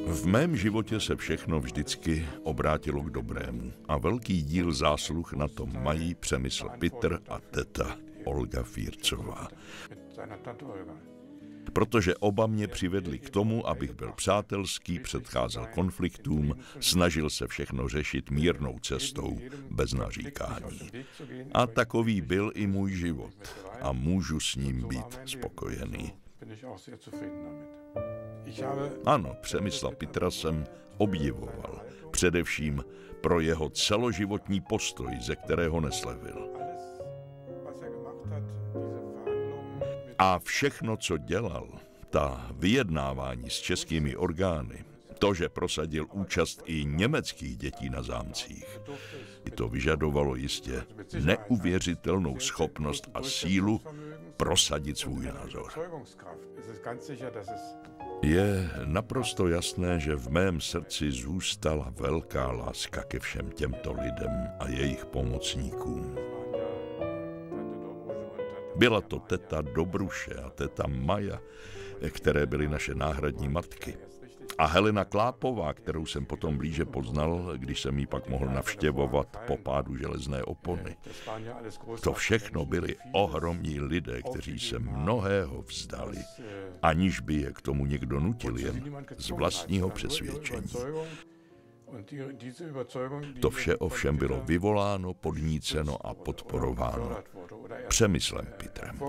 V mém životě se všechno vždycky obrátilo k dobrému a velký díl zásluh na tom mají Přemysl Pitr a teta Olga Fírcová. Protože oba mě přivedli k tomu, abych byl přátelský, předcházel konfliktům, snažil se všechno řešit mírnou cestou, bez naříkání. A takový byl i můj život a můžu s ním být spokojený. Ano, Přemysla Pitra jsem obdivoval, především pro jeho celoživotní postoj, ze kterého neslevil. A všechno, co dělal, ta vyjednávání s českými orgány, to, že prosadil účast i německých dětí na zámcích, to vyžadovalo jistě neuvěřitelnou schopnost a sílu prosadit svůj názor. Je naprosto jasné, že v mém srdci zůstala velká láska ke všem těmto lidem a jejich pomocníkům. Byla to teta Dobruše a teta Maja, které byly naše náhradní matky. A Helena Klápová, kterou jsem potom blíže poznal, když jsem ji pak mohl navštěvovat po pádu železné opony. To všechno byli ohromní lidé, kteří se mnohého vzdali, aniž by je k tomu někdo nutil, jen z vlastního přesvědčení. To vše ovšem bylo vyvoláno, podníceno a podporováno Přemyslem Pitrem.